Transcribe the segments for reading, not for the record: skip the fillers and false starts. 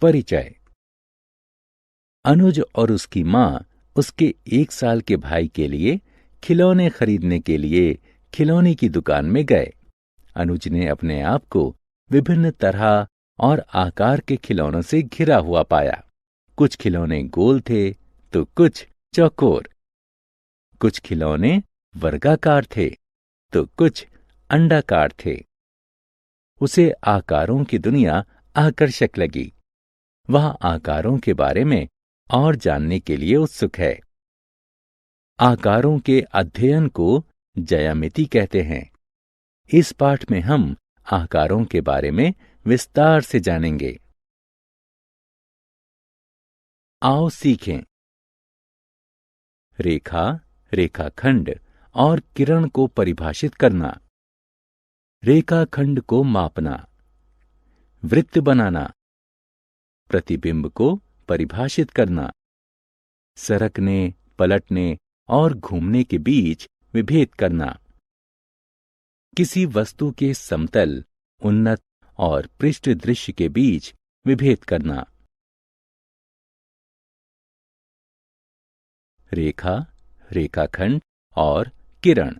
परिचय। अनुज और उसकी माँ उसके 1 साल के भाई के लिए खिलौने खरीदने के लिए खिलौने की दुकान में गए। अनुज ने अपने आप को विभिन्न तरह और आकार के खिलौनों से घिरा हुआ पाया। कुछ खिलौने गोल थे तो कुछ चौकोर, कुछ खिलौने वर्गाकार थे तो कुछ अंडाकार थे। उसे आकारों की दुनिया आकर्षक लगी। वह आकारों के बारे में और जानने के लिए उत्सुक है। आकारों के अध्ययन को ज्यामिति कहते हैं। इस पाठ में हम आकारों के बारे में विस्तार से जानेंगे। आओ सीखें। रेखा, रेखाखंड और किरण को परिभाषित करना। रेखाखंड को मापना। वृत्त बनाना। प्रतिबिंब को परिभाषित करना। सरकने, पलटने और घूमने के बीच विभेद करना। किसी वस्तु के समतल, उन्नत और पृष्ठ दृश्य के बीच विभेद करना। रेखा, रेखाखंड और किरण।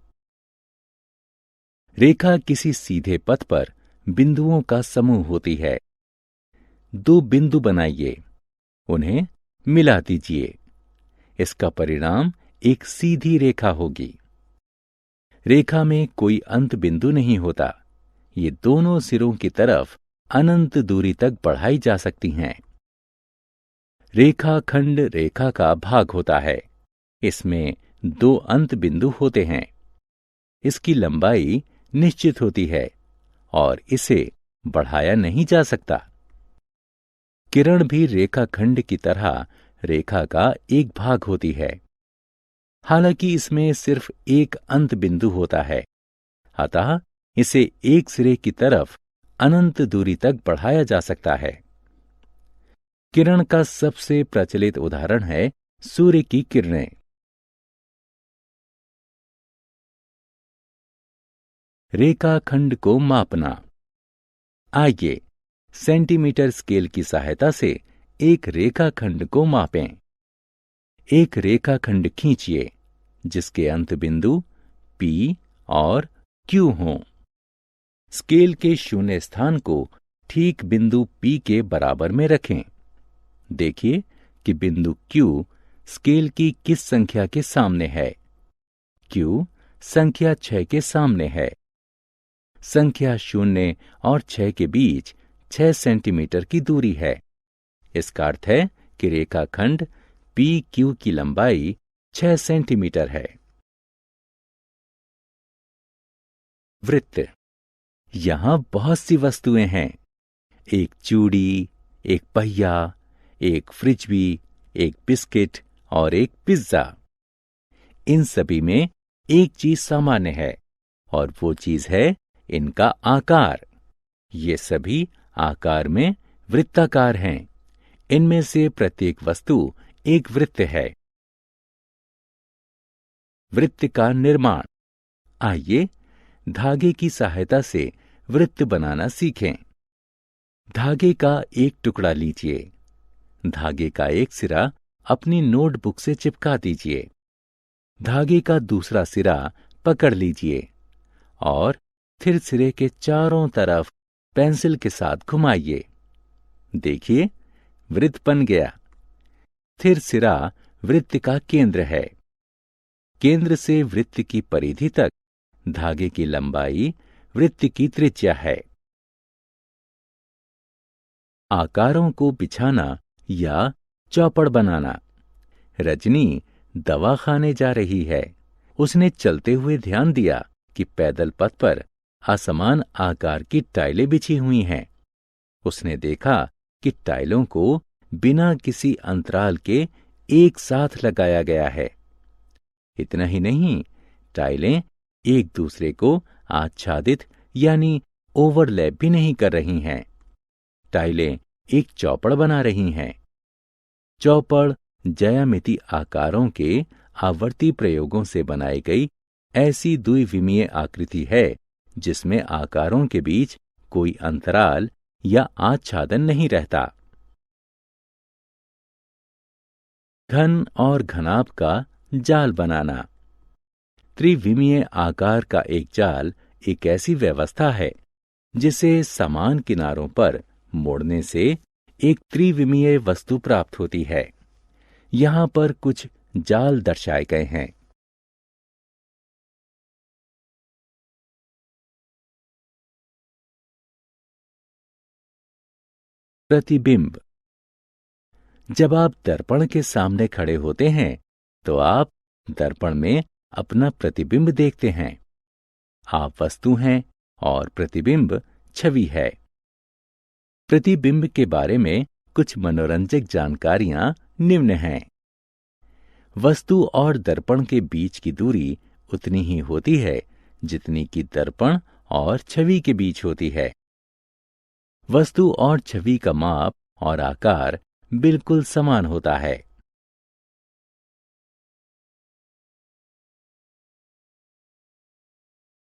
रेखा किसी सीधे पथ पर बिंदुओं का समूह होती है। 2 बिंदु बनाइए, उन्हें मिला दीजिए। इसका परिणाम एक सीधी रेखा होगी। रेखा में कोई अंत बिंदु नहीं होता। ये दोनों सिरों की तरफ अनंत दूरी तक बढ़ाई जा सकती हैं। रेखाखंड रेखा का भाग होता है। इसमें 2 अंत बिंदु होते हैं। इसकी लंबाई निश्चित होती है और इसे बढ़ाया नहीं जा सकता। किरण भी रेखाखंड की तरह रेखा का एक भाग होती है। हालांकि इसमें सिर्फ एक अंत बिंदु होता है, अतः इसे एक सिरे की तरफ अनंत दूरी तक बढ़ाया जा सकता है। किरण का सबसे प्रचलित उदाहरण है सूर्य की किरणें। रेखाखंड को मापना। आइए सेंटीमीटर स्केल की सहायता से एक रेखाखंड को मापें। एक रेखाखंड खींचिए जिसके अंत बिंदु P और Q हों। स्केल के शून्य स्थान को ठीक बिंदु P के बराबर में रखें। देखिए कि बिंदु Q स्केल की किस संख्या के सामने है। Q संख्या 6 के सामने है। संख्या 0 और 6 के बीच 6 सेंटीमीटर की दूरी है। इसका अर्थ है कि रेखाखंड PQ की लंबाई 6 सेंटीमीटर है। वृत्त। यहां बहुत सी वस्तुएं हैं। एक चूड़ी, एक पहिया, एक फ्रिज, एक बिस्किट और एक पिज्जा। इन सभी में एक चीज सामान्य है और वो चीज है इनका आकार। ये सभी आकार में वृत्ताकार हैं। इनमें से प्रत्येक वस्तु एक वृत्त है। वृत्त का निर्माण। आइए धागे की सहायता से वृत्त बनाना सीखें। धागे का एक टुकड़ा लीजिए। धागे का एक सिरा अपनी नोटबुक से चिपका दीजिए। धागे का दूसरा सिरा पकड़ लीजिए और फिर सिरे के चारों तरफ पेंसिल के साथ घुमाइए। देखिए, वृत्त बन गया। फिर सिरा वृत्त का केंद्र है। केंद्र से वृत्त की परिधि तक धागे की लंबाई वृत्त की त्रिज्या है। आकारों को बिछाना या चौपड़ बनाना। रजनी दवा खाने जा रही है। उसने चलते हुए ध्यान दिया कि पैदल पथ पर असमान आकार की टाइलें बिछी हुई हैं। उसने देखा कि टाइलों को बिना किसी अंतराल के एक साथ लगाया गया है। इतना ही नहीं, टाइलें एक दूसरे को आच्छादित यानी ओवरलैप भी नहीं कर रही हैं। टाइलें एक चौपड़ बना रही हैं। चौपड़ ज्यामिति आकारों के आवर्ती प्रयोगों से बनाई गई ऐसी द्विविमीय आकृति है जिसमें आकारों के बीच कोई अंतराल या आच्छादन नहीं रहता। घन और घनाभ का जाल बनाना। त्रिविमीय आकार का एक जाल एक ऐसी व्यवस्था है जिसे समान किनारों पर मोड़ने से एक त्रिविमीय वस्तु प्राप्त होती है। यहाँ पर कुछ जाल दर्शाए गए हैं। प्रतिबिंब। जब आप दर्पण के सामने खड़े होते हैं तो आप दर्पण में अपना प्रतिबिंब देखते हैं। आप वस्तु हैं और प्रतिबिंब छवि है। प्रतिबिंब के बारे में कुछ मनोरंजक जानकारियां निम्न हैं। वस्तु और दर्पण के बीच की दूरी उतनी ही होती है जितनी कि दर्पण और छवि के बीच होती है। वस्तु और छवि का माप और आकार बिल्कुल समान होता है।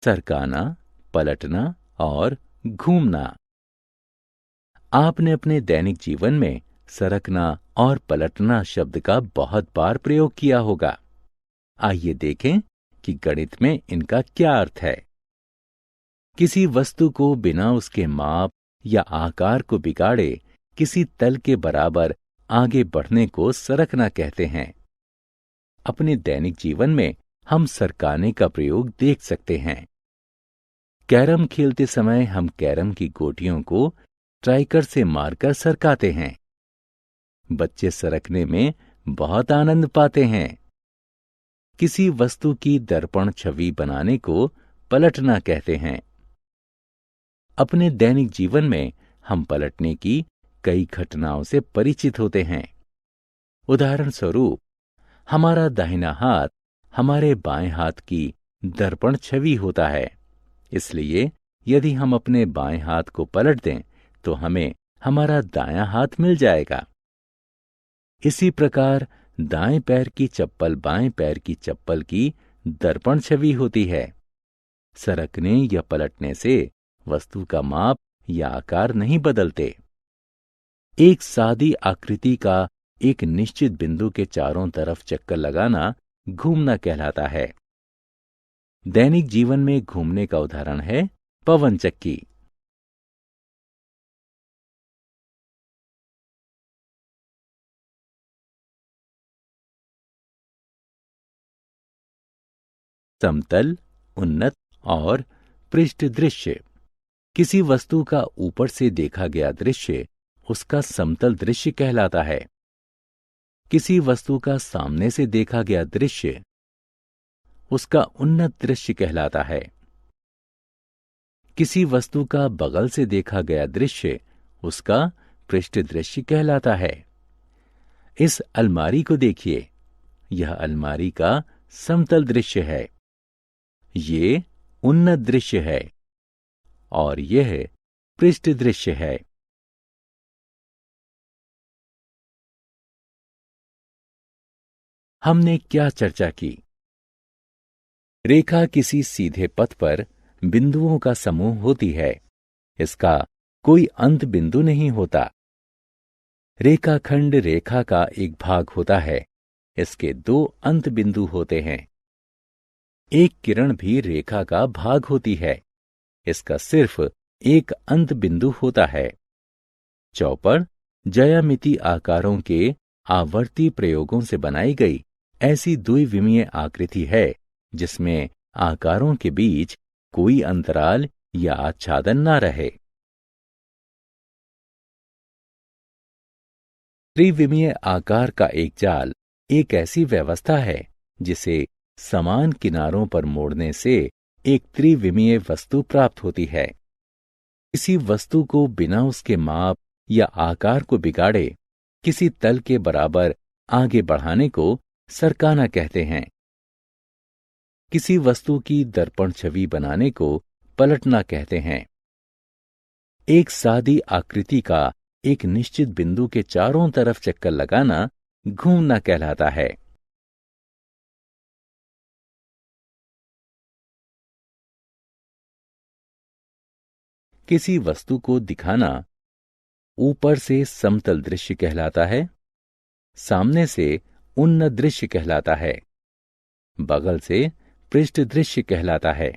सरकाना, पलटना और घूमना। आपने अपने दैनिक जीवन में सरकना और पलटना शब्द का बहुत बार प्रयोग किया होगा। आइए देखें कि गणित में इनका क्या अर्थ है। किसी वस्तु को बिना उसके माप या आकार को बिगाड़े किसी तल के बराबर आगे बढ़ने को सरकना कहते हैं। अपने दैनिक जीवन में हम सरकाने का प्रयोग देख सकते हैं। कैरम खेलते समय हम कैरम की गोटियों को स्ट्राइकर से मारकर सरकाते हैं। बच्चे सरकने में बहुत आनंद पाते हैं। किसी वस्तु की दर्पण छवि बनाने को पलटना कहते हैं। अपने दैनिक जीवन में हम पलटने की कई घटनाओं से परिचित होते हैं। उदाहरण स्वरूप, हमारा दाहिना हाथ हमारे बाएं हाथ की दर्पण छवि होता है। इसलिए यदि हम अपने बाएं हाथ को पलट दें तो हमें हमारा दायां हाथ मिल जाएगा। इसी प्रकार दाएं पैर की चप्पल बाएं पैर की चप्पल की दर्पण छवि होती है। सरकने या पलटने से वस्तु का माप या आकार नहीं बदलते। एक सादी आकृति का एक निश्चित बिंदु के चारों तरफ चक्कर लगाना घूमना कहलाता है। दैनिक जीवन में घूमने का उदाहरण है पवन चक्की। समतल, उन्नत और पृष्ठ दृश्य। किसी वस्तु का ऊपर से देखा गया दृश्य उसका समतल दृश्य कहलाता है। किसी वस्तु का सामने से देखा गया दृश्य उसका उन्नत दृश्य कहलाता है। किसी वस्तु का बगल से देखा गया दृश्य उसका पृष्ठ दृश्य कहलाता है। इस अलमारी को देखिए, यह अलमारी का समतल दृश्य है। ये उन्नत दृश्य है और यह पृष्ठ दृश्य है। हमने क्या चर्चा की? रेखा किसी सीधे पथ पर बिंदुओं का समूह होती है। इसका कोई अंत बिंदु नहीं होता। रेखाखंड रेखा का एक भाग होता है। इसके दो अंत बिंदु होते हैं। एक किरण भी रेखा का भाग होती है। इसका सिर्फ एक अंत बिंदु होता है। चौपड़ ज्यामिति आकारों के आवर्ती प्रयोगों से बनाई गई ऐसी द्विविमीय आकृति है जिसमें आकारों के बीच कोई अंतराल या आच्छादन ना रहे। त्रिविमीय आकार का एक जाल एक ऐसी व्यवस्था है जिसे समान किनारों पर मोड़ने से एक त्रिविमीय वस्तु प्राप्त होती है। किसी वस्तु को बिना उसके माप या आकार को बिगाड़े किसी तल के बराबर आगे बढ़ाने को सरकाना कहते हैं। किसी वस्तु की दर्पण छवि बनाने को पलटना कहते हैं। एक सादी आकृति का एक निश्चित बिंदु के चारों तरफ चक्कर लगाना घूमना कहलाता है। किसी वस्तु को दिखाना ऊपर से समतल दृश्य कहलाता है। सामने से उन्नत दृश्य कहलाता है। बगल से पृष्ठ दृश्य कहलाता है।